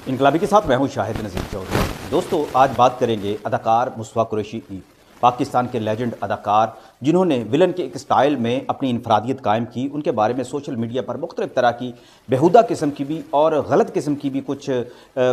इनकलाबी के साथ मैं हूं शाहिद नज़ीर चौधरी। दोस्तों, आज बात करेंगे अदाकार मुस्तफ़ा कुरैशी की। पाकिस्तान के लेजेंड अदाकार जिन्होंने विलन के एक स्टाइल में अपनी इनफरादियत कायम की, उनके बारे में सोशल मीडिया पर मुख्तलिफ तरह की बेहुदा किस्म की भी और गलत किस्म की भी कुछ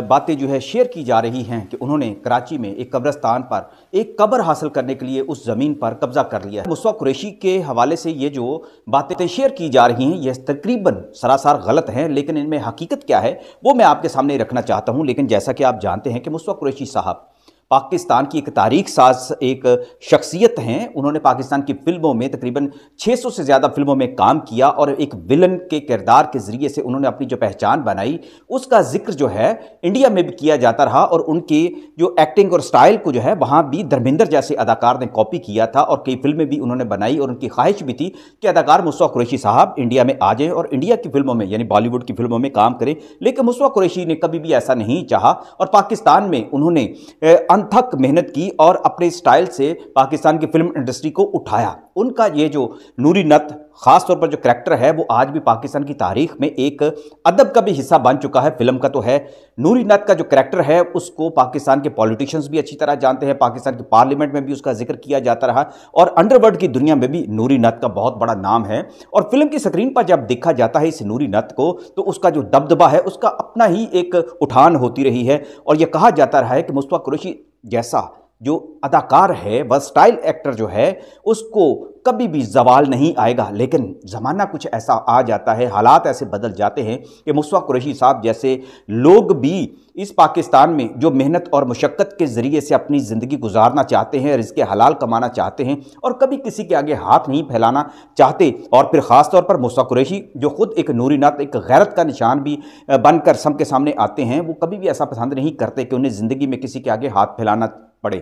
बातें जो है शेयर की जा रही हैं कि उन्होंने कराची में एक कब्रिस्तान पर एक कब्र हासिल करने के लिए उस ज़मीन पर कब्जा कर लिया है। मुस्तफ़ा कुरैशी के हवाले से ये जो बातें शेयर की जा रही हैं ये तकरीबन सरासर गलत हैं, लेकिन इनमें हकीकत क्या है वो मैं आपके सामने रखना चाहता हूँ। लेकिन जैसा कि आप जानते हैं कि मुस्तफ़ा कुरैशी साहब पाकिस्तान की एक तारीख साज एक शख्सियत हैं। उन्होंने पाकिस्तान की फिल्मों में तकरीबन 600 से ज़्यादा फिल्मों में काम किया और एक विलन के किरदार के ज़रिए से उन्होंने अपनी जो पहचान बनाई उसका जिक्र जो है इंडिया में भी किया जाता रहा और उनकी जो एक्टिंग और स्टाइल को जो है वहाँ भी धर्मेंद्र जैसे अदाकार ने कॉपी किया था और कई फिल्में भी उन्होंने बनाई और उनकी ख्वाहिश भी थी कि अदाकार मुस्तफ़ा कुरैशी साहब इंडिया में आ जाएँ और इंडिया की फिल्मों में यानी बॉलीवुड की फिल्मों में काम करें। लेकिन मुस्तफ़ा कुरैशी ने कभी भी ऐसा नहीं चाहा और पाकिस्तान में उन्होंने अनथक मेहनत की और अपने स्टाइल से पाकिस्तान की फिल्म इंडस्ट्री को उठाया। उनका ये जो नूरी नत खास तौर पर जो करैक्टर है वो आज भी पाकिस्तान की तारीख में एक अदब का भी हिस्सा बन चुका है। फिल्म का तो है, नूरी नत का जो करैक्टर है उसको पाकिस्तान के पॉलिटिशियंस भी अच्छी तरह जानते हैं, पाकिस्तान की पार्लियामेंट में भी उसका जिक्र किया जाता रहा और अंडरवर्ल्ड की दुनिया में भी नूरी नत का बहुत बड़ा नाम है। और फिल्म की स्क्रीन पर जब देखा जाता है इस नूरी नत को तो उसका जो दबदबा है उसका अपना ही एक उठान होती रही है और यह कहा जाता रहा है कि मुस्तफ़ा कुरैशी जैसा जो अदाकार है वह स्टाइल एक्टर जो है उसको कभी भी जवाल नहीं आएगा। लेकिन ज़माना कुछ ऐसा आ जाता है, हालात ऐसे बदल जाते हैं कि मुस्तफ़ा कुरैशी साहब जैसे लोग भी इस पाकिस्तान में जो मेहनत और मुशक्क़त के ज़रिए से अपनी ज़िंदगी गुजारना चाहते हैं, रिज़्क़े हलाल कमाना चाहते हैं और कभी किसी के आगे हाथ नहीं फैलाना चाहते। और फिर ख़ास तौर पर मुस्तफ़ा कुरैशी जो ख़ुद एक नूरी नत, एक गैरत का निशान भी बनकर सबके सामने आते हैं, वो कभी भी ऐसा पसंद नहीं करते कि उन्हें ज़िंदगी में किसी के आगे हाथ फैलाना पड़े।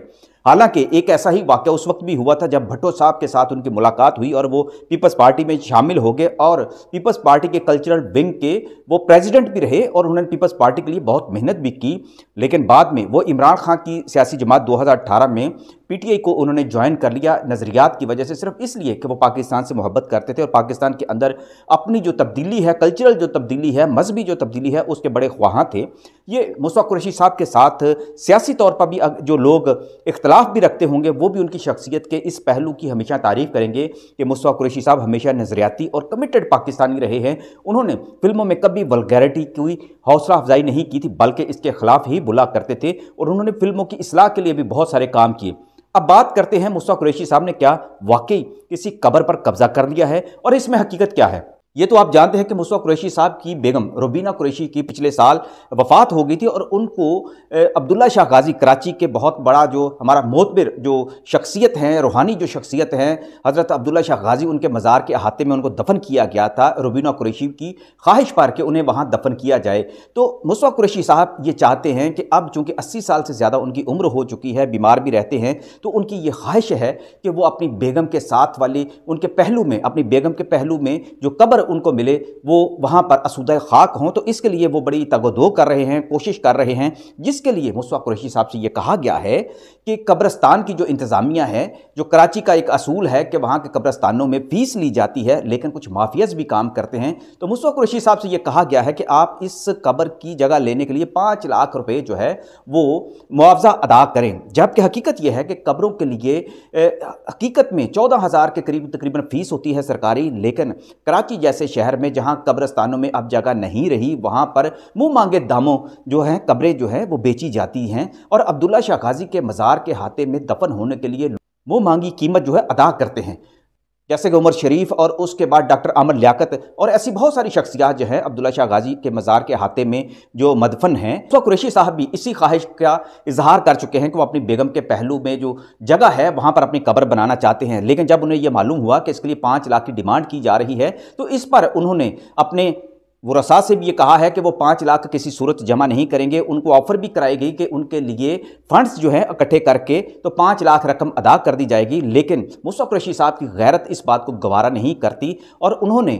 हालांकि एक ऐसा ही वाक़या उस वक्त भी हुआ था जब भुट्टो साहब के साथ उनकी मुलाकात हुई और वो पीपल्स पार्टी में शामिल हो गए और पीपल्स पार्टी के कल्चरल विंग के वो प्रेसिडेंट भी रहे और उन्होंने पीपल्स पार्टी के लिए बहुत मेहनत भी की। लेकिन बाद में वो इमरान खान की सियासी जमात 2018 में पीटीआई को उन्होंने ज्वाइन कर लिया नज़रियात की वजह से, सिर्फ इसलिए कि वो पाकिस्तान से मोहब्बत करते थे और पाकिस्तान के अंदर अपनी जो तब्दीली है, कल्चरल जो तब्दीली है, मजहबी जो तब्दीली है, उसके बड़े ख्वाहां थे। ये मुस्तफ़ा कुरैशी साहब के साथ सियासी तौर पर भी जो लोग इख्तलाफ भी रखते होंगे वो भी उनकी शख्सियत के इस पहलू की हमेशा तारीफ़ करेंगे कि मुस्तफ़ा कुरैशी साहब हमेशा नज़रियाती और कमिटेड पाकिस्तानी रहे हैं। उन्होंने फिल्मों में कभी वल्गैरिटी की हौसला अफजाई नहीं की थी बल्कि इसके खिलाफ ही बुला करते थे और उन्होंने फिल्मों की इस्लाह के लिए भी बहुत सारे काम किए। अब बात करते हैं मुस्तफ़ा कुरैशी साहब ने क्या वाकई किसी कब्र पर कब्जा कर लिया है और इसमें हकीकत क्या है। ये तो आप जानते हैं कि मुस्तफ़ा कुरैशी साहब की बेगम रुबीना कुरैशी की पिछले साल वफ़ात हो गई थी और उनको अब्दुल्ला शाह गाज़ी कराची के बहुत बड़ा जो हमारा मोतबर जो शख्सियत हैं, रूहानी जो शख्सियत हैं, हज़रत अब्दुल्ला शाह गाज़ी, उनके मज़ार के अहाते में उनको दफन किया गया था रुबीना कुरैशी की ख्वाहिश पर कि उन्हें वहाँ दफन किया जाए। तो मुस्तफ़ा कुरैशी साहब ये चाहते हैं कि अब चूँकि 80 साल से ज़्यादा उनकी उम्र हो चुकी है, बीमार भी रहते हैं, तो उनकी ये ख्वाहिश है कि वो अपनी बेगम के साथ वाली उनके पहलू में, अपनी बेगम के पहलू में जो कब्र उनको मिले वो वहां पर असुदा खाक हों। तो इसके लिए वो बड़ी तगदो कर रहे हैं, कोशिश कर रहे हैं, जिसके लिए मुस्तफ़ा कुरैशी साहब से ये कहा गया है कि कब्रिस्तान की जो इंतज़ामिया है, जो कराची का एक असूल है कि वहाँ के कब्रिस्तानों में फ़ीस ली जाती है लेकिन कुछ माफियाज भी काम करते हैं, तो मुस्तफ़ा कुरैशी साहब से ये कहा गया है कि आप इस कब्र की जगह लेने के लिए 5 लाख रुपए जो है वो मुआवजा अदा करें। जबकि हकीकत यह है कि कब्रों के लिए हकीकत में 14,000 के करीब तकरीबन फ़ीस होती है सरकारी, लेकिन कराची जैसे शहर में जहां कब्रिस्तानों में अब जगह नहीं रही वहां पर मुंह मांगे दामों जो है कब्रें जो है वो बेची जाती हैं और अब्दुल्ला शाह गाज़ी के मज़ार के हाथे में दफन होने के लिए मुंह मांगी कीमत जो है अदा करते हैं, जैसे कि उमर शरीफ और उसके बाद डॉक्टर आमर लियाकत और ऐसी बहुत सारी शख्सियात जो है अब्दुल्ला शाह गाज़ी के मज़ार के हाथे में जो मदफन हैं। मुस्तफ़ा कुरैशी साहब भी इसी ख्वाहिश का इजहार कर चुके हैं कि वो अपनी बेगम के पहलू में जो जगह है वहाँ पर अपनी कब्र बनाना चाहते हैं। लेकिन जब उन्हें यह मालूम हुआ कि इसके लिए 5 लाख की डिमांड की जा रही है तो इस पर उन्होंने अपने वरसा से भी ये कहा है कि वो 5 लाख किसी सूरत जमा नहीं करेंगे। उनको ऑफर भी कराई गई कि उनके लिए फंड्स जो हैं इकट्ठे करके तो 5 लाख रकम अदा कर दी जाएगी। लेकिन मुस्तफ़ा कुरैशी साहब की गैरत इस बात को गवारा नहीं करती और उन्होंने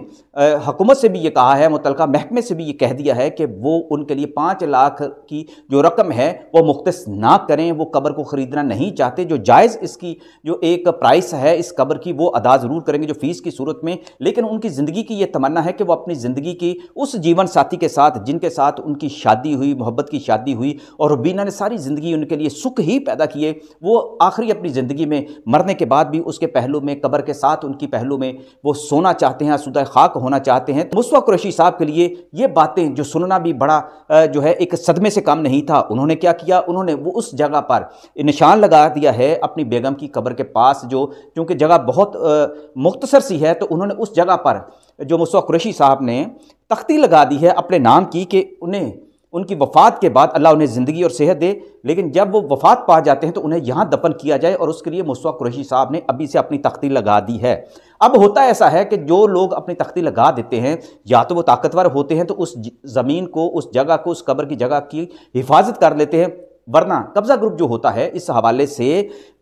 हुकूमत से भी ये कहा है, मुतलका महकमे से भी ये कह दिया है कि वो उनके लिए 5 लाख की जो रकम है वो मुख्तस ना करें। वो कब्र को ख़रीदना नहीं चाहते, जो जायज़ इसकी जो एक प्राइस है इस कब्र की वो अदा ज़रूर करेंगे जो फ़ीस की सूरत में। लेकिन उनकी ज़िंदगी की ये तमन्ना है कि वो अपनी ज़िंदगी की उस जीवन साथी के साथ जिनके साथ उनकी शादी हुई, मोहब्बत की शादी हुई और रुबीना ने सारी ज़िंदगी उनके लिए सुख ही पैदा किए, वो आखिरी अपनी ज़िंदगी में मरने के बाद भी उसके पहलू में, कब्र के साथ उनकी पहलू में वो सोना चाहते हैं, आसूदा खाक होना चाहते हैं। मुस्तफ़ा कुरैशी साहब के लिए ये बातें जो सुनना भी बड़ा जो है एक सदमे से कम नहीं था। उन्होंने क्या किया, उन्होंने वो उस जगह पर निशान लगा दिया है अपनी बेगम की कब्र के पास, जो क्योंकि जगह बहुत मुख्तसर सी है, तो उन्होंने उस जगह पर जो मुस्तफ़ा कुरैशी साहब ने तख्ती लगा दी है अपने नाम की कि उन्हें उनकी वफ़ात के बाद अल्लाह उन्हें ज़िंदगी और सेहत दे, लेकिन जब वो वफ़ात पा जाते हैं तो उन्हें यहाँ दफन किया जाए, और उसके लिए मुस्तफ़ा कुरैशी साहब ने अभी से अपनी तख्ती लगा दी है। अब होता ऐसा है कि जो लोग अपनी तख्ती लगा देते हैं, या तो वो ताकतवर होते हैं तो उस ज़मीन को, उस जगह को, उस कब्र की जगह की हिफाजत कर लेते हैं, वरना कब्ज़ा ग्रुप जो होता है इस हवाले से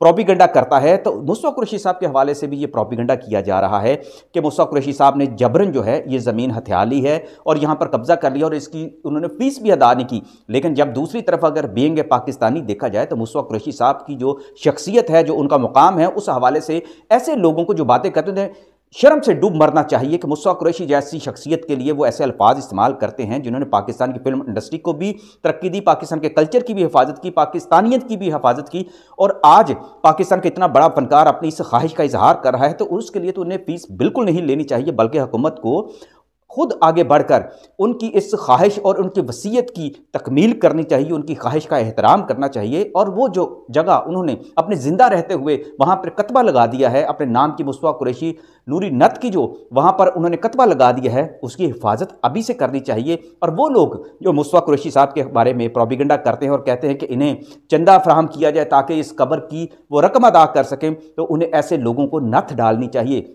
प्रोपिगेंडा करता है। तो मुस्तफ़ा कुरैशी साहब के हवाले से भी ये प्रोपिगेंडा किया जा रहा है कि मुस्तफ़ा कुरैशी साहब ने जबरन जो है ये ज़मीन हथिया ली है और यहाँ पर कब्ज़ा कर लिया, और इसकी उन्होंने फ़ीस भी अदा नहीं की। लेकिन जब दूसरी तरफ अगर बीइंग पाकिस्तानी देखा जाए तो मुस्तफ़ा कुरैशी साहब की जो शख्सियत है, जो उनका मुकाम है, उस हवाले से ऐसे लोगों को जो बातें करते हैं शर्म से डूब मरना चाहिए कि मुस्तफ़ा कुरैशी जैसी शख्सियत के लिए वो ऐसे अल्फाज इस्तेमाल करते हैं जिन्होंने पाकिस्तान की फिल्म इंडस्ट्री को भी तरक्की दी, पाकिस्तान के कल्चर की भी हिफाजत की, पाकिस्तानियत की भी हिफाजत की, और आज पाकिस्तान का इतना बड़ा फनकार अपनी इस ख्वाहिश का इजहार कर रहा है, तो उसके लिए तो उन्हें फ़ीस बिल्कुल नहीं लेनी चाहिए, बल्कि हुकूमत को खुद आगे बढ़कर उनकी इस ख्वाहिश और उनकी वसीयत की तकमील करनी चाहिए, उनकी ख्वाहिश का एहतराम करना चाहिए। और वो जो जगह उन्होंने अपने ज़िंदा रहते हुए वहाँ पर कतबा लगा दिया है अपने नाम की, मुस्तफ़ा कुरैशी नूरी नत की, जो वहाँ पर उन्होंने कतबा लगा दिया है, उसकी हिफाजत अभी से करनी चाहिए। और वो लोग जो मुस्तफ़ा कुरैशी साहब के बारे में प्रोपिगेंडा करते हैं और कहते हैं कि इन्हें चंदा फराहम किया जाए ताकि इस कब्र की वो रकम अदा कर सकें, तो उन्हें ऐसे लोगों को नथ डालनी चाहिए।